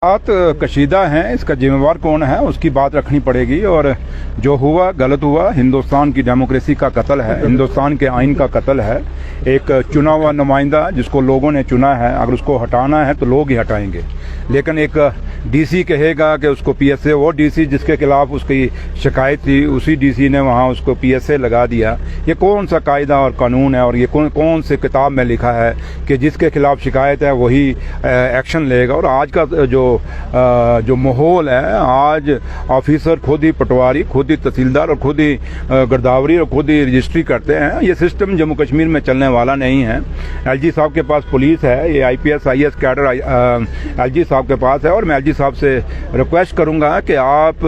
बात कशीदा है, इसका जिम्मेवार कौन है उसकी बात रखनी पड़ेगी। और जो हुआ गलत हुआ, हिंदुस्तान की डेमोक्रेसी का कत्ल है, हिंदुस्तान के आइन का कत्ल है। एक चुना हुआ नुमाइंदा जिसको लोगों ने चुना है, अगर उसको हटाना है तो लोग ही हटाएंगे। लेकिन एक डीसी कहेगा कि उसको पीएसए, वो डीसी जिसके खिलाफ उसकी शिकायत थी उसी डीसी ने वहाँ उसको पीएसए लगा दिया। ये कौन सा कायदा और कानून है और ये कौन से किताब में लिखा है कि जिसके खिलाफ शिकायत है वही एक्शन लेगा। और आज का जो माहौल है, आज ऑफिसर खुद ही पटवारी, खुद ही तहसीलदार और खुद ही गिरदावरी और खुद ही रजिस्ट्री करते हैं। ये सिस्टम जम्मू कश्मीर में चलने वाला नहीं है। एलजी साहब के पास पुलिस है, ये आईपीएस आईएएस कैडर एलजी साहब के पास है। और मैं एलजी साहब से रिक्वेस्ट करूंगा कि आप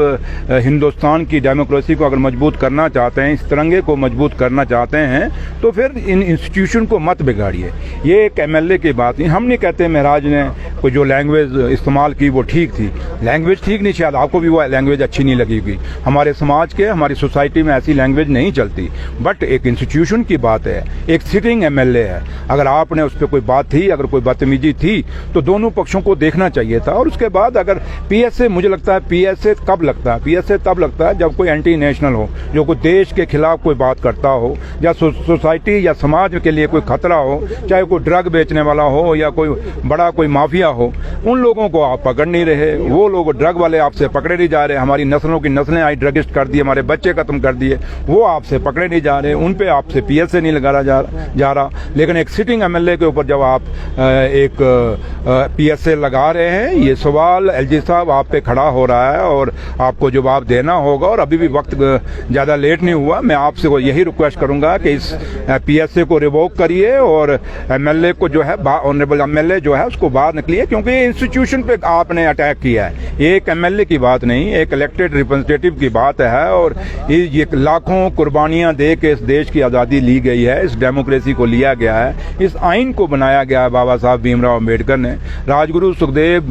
हिंदुस्तान की डेमोक्रेसी को अगर मजबूत करना चाहते हैं, इस तिरंगे को मजबूत करना चाहते हैं, तो फिर इन इंस्टीट्यूशन को मत बिगाड़िए। ये एक एमएलए की बात नहीं, हम नहीं कहते महराज ने कोई जो लैंग्वेज इस्तेमाल की वो ठीक थी। लैंग्वेज ठीक नहीं, शायद आपको भी वो लैंग्वेज अच्छी नहीं लगी होगी। हमारे समाज के, हमारी सोसाइटी में ऐसी लैंग्वेज नहीं चलती। बट एक इंस्टीट्यूशन की बात है, एक सिटिंग एमएलए है, अगर आपने उस पर कोई बात थी, अगर कोई बदतमीजी थी तो दोनों पक्षों को देखना चाहिए था। और उसके बाद अगर पीएसए, मुझे लगता है पीएसए कब लगता है, पीएसए तब लगता है जब कोई एंटी नेशनल हो, जो कोई देश के खिलाफ कोई बात करता हो, या सोसाइटी या समाज के लिए कोई खतरा हो, चाहे कोई ड्रग बेचने वाला हो या कोई बड़ा कोई माफिया हो। उन लोगों को आप पकड़ नहीं रहे, वो लोग ड्रग वाले आपसे पकड़े नहीं जा रहे। हमारी नस्लों की नस्लें आई ड्रगिस्ट कर दी, हमारे बच्चे खत्म कर दिए, वो आपसे पकड़े नहीं जा रहे, उन पे आपसे पीएसए नहीं लगाया जा रहा। लेकिन एक सिटिंग एमएलए के ऊपर जब आप एक पीएसए लगा रहे हैं, ये सवाल एलजी साहब आप पे खड़ा हो रहा है और आपको जवाब देना होगा। और अभी भी वक्त ज़्यादा लेट नहीं हुआ, मैं आपसे यही रिक्वेस्ट करूंगा कि इस पीएसए को रिवोक करिए और एमएलए को जो है, ऑनरेबल एमएलए जो है उसको बाहर निकलिए, क्योंकि इंस्टीट्यूशन पे आपने अटैक किया है। ये एक एमएलए की बात नहीं, एक इलेक्टेड रिप्रेजेंटेटिव की बात है। और ये लाखों कुर्बानियां दे के इस देश की आज़ादी ली गई है, इस डेमोक्रेसी को लिया गया है, इस आइन को बनाया गया है बाबा साहब भीमराव अम्बेडकर ने। राजगुरु सुखदेव,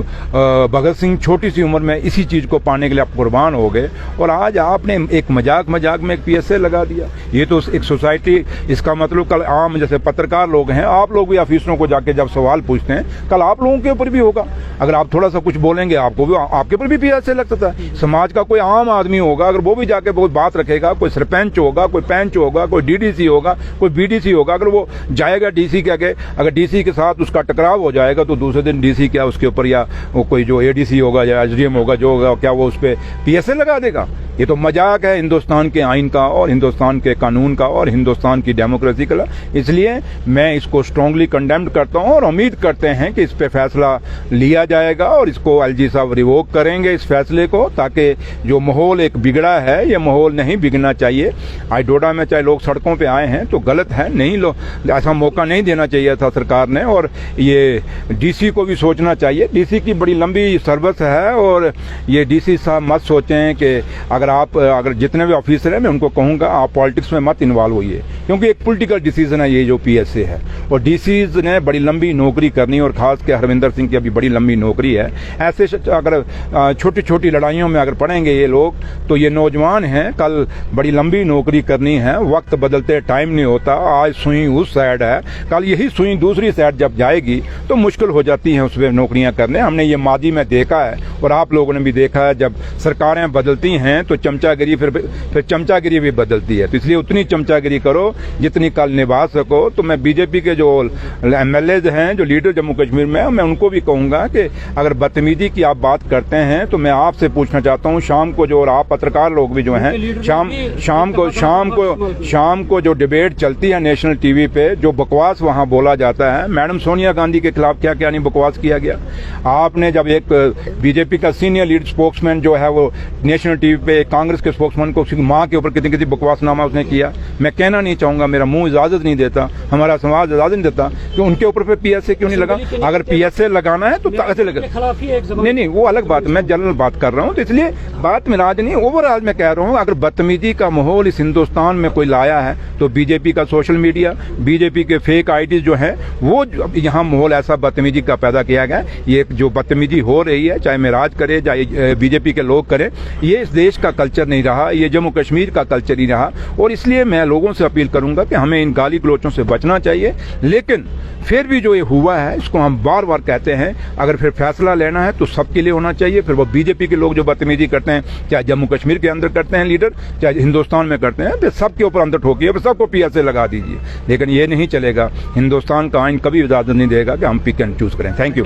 भगत सिंह छोटी सी उम्र में इसी चीज को पाने के लिए आप कुर्बान हो गए। और आज आपने एक मजाक में एक पीएसए लगा दिया। ये तो एक सोसाइटी, इसका मतलब कल आम जैसे पत्रकार लोग हैं, आप लोग भी ऑफिसरों को जाके जब सवाल पूछते हैं, कल आप लोगों के ऊपर भी होगा। अगर आप थोड़ा सा कुछ बोलेंगे आपको भी, आपके ऊपर भी पीएसए लग सकता है। समाज का कोई आम आदमी होगा, अगर वो भी जाके बहुत बात रखेगा, कोई सरपंच होगा, कोई पंच होगा, कोई डीडीसी होगा, कोई बीडीसी होगा, अगर वो जाएगा डीसी के आगे, अगर डीसी के साथ उसका टकराव हो जाएगा तो दूसरे दिन डीसी क्या उसके ऊपर, या वो कोई जो एडीसी होगा या एसडीएम होगा जो होगा, क्या वो उस पर पीएसए लगा देगा? ये तो मजाक है हिंदुस्तान के आइन का और हिंदुस्तान के कानून का और हिंदुस्तान की डेमोक्रेसी का। इसलिए मैं इसको स्ट्रांगली कंडेम्ड करता हूं और उम्मीद करते हैं कि इस पे फैसला लिया जाएगा और इसको एलजी साहब रिवोक करेंगे इस फैसले को, ताकि जो माहौल एक बिगड़ा है, ये माहौल नहीं बिगड़ना चाहिए। आज डोडा में चाहे लोग सड़कों पे आए हैं तो गलत है, नहीं ऐसा मौका नहीं देना चाहिए था सरकार ने। और ये डीसी को भी सोचना चाहिए, डीसी की बड़ी लंबी सर्विस है। और ये डीसी साहब मत सोचें कि अगर जितने भी ऑफिसर हैं, मैं उनको कहूंगा आप पॉलिटिक्स में मत इन्वॉल्व होइए, क्योंकि एक पॉलिटिकल डिसीजन है ये जो पीएसए है। और डीसीज ने बड़ी लंबी नौकरी करनी, और खास के हरविंदर सिंह की अभी बड़ी लंबी नौकरी है। ऐसे अगर छोटी छोटी लड़ाइयों में अगर पड़ेंगे ये लोग, तो ये नौजवान हैं, कल बड़ी लंबी नौकरी करनी है। वक्त बदलते टाइम नहीं होता, आज सुई उस साइड है, कल यही सुई दूसरी साइड जब जाएगी तो मुश्किल हो जाती है उसमें नौकरियां करने। हमने ये माजी में देखा है और आप लोगों ने भी देखा है, जब सरकारें बदलती हैं तो चमचागिरी फिर चमचागिरी भी बदलती है। तो इसलिए उतनी चमचागिरी करो जितनी कल निभा सको। तो मैं बीजेपी के जो एमएलए हैं, जो लीडर जम्मू कश्मीर में, मैं उनको भी कहूंगा कि अगर बदतमीजी की आप बात करते हैं तो मैं आपसे पूछना चाहता हूं, शाम को जो, और आप पत्रकार लोग भी जो हैं, शाम को जो डिबेट चलती है नेशनल टीवी पे, जो बकवास वहां बोला जाता है, मैडम सोनिया गांधी के खिलाफ क्या क्या नहीं बकवास किया गया। आपने जब एक बीजेपी का सीनियर लीड स्पोक्समैन जो है वो नेशनल टीवी पे कांग्रेस के स्पोक्समैन को उसकी मां के ऊपर कितनी बकवासनामा उसने किया, मैं कहना नहीं चाहूंगा, मेरा मुंह इजाजत नहीं देता, हमारा समाज इजाजत नहीं देता कि उनके ऊपर पे पीएसए क्यों नहीं लगा। अगर पीएसए लगाना है तो कैसे लगा? नहीं, वो अलग बात, मैं जनरल बात कर रहा हूं। तो इसलिए बात मिराज नहीं, ओवरऑल मैं कह रहा हूं, अगर बदतमीजी का माहौल इस हिंदुस्तान में कोई लाया है तो बीजेपी का सोशल मीडिया, बीजेपी के फेक आईडीज जो है, वो यहाँ माहौल ऐसा बदतमीजी का पैदा किया गया। ये जो बदतमीजी हो रही है, चाहे मिराज करे चाहे बीजेपी के लोग करें, ये इस देश का कल्चर नहीं रहा, ये जम्मू कश्मीर का कल्चर ही रहा। और इसलिए मैं लोगों से अपील करूंगा कि हमें इन गाली गलोचों से बचना चाहिए। लेकिन फिर भी जो ये हुआ है इसको हम बार बार कहते हैं, अगर फिर फैसला लेना है तो सबके लिए होना चाहिए। फिर वो बीजेपी के लोग जो बदतमीजी करते हैं, चाहे जम्मू कश्मीर के अंदर करते हैं लीडर, चाहे हिंदुस्तान में करते हैं, फिर सबके ऊपर अंदर ठोकिए, फिर सबको पीएसए लगा दीजिए। लेकिन ये नहीं चलेगा। हिंदुस्तान का आइन कभी इजाजत नहीं देगा कि हम पिक एंड चूज करें। Thank you.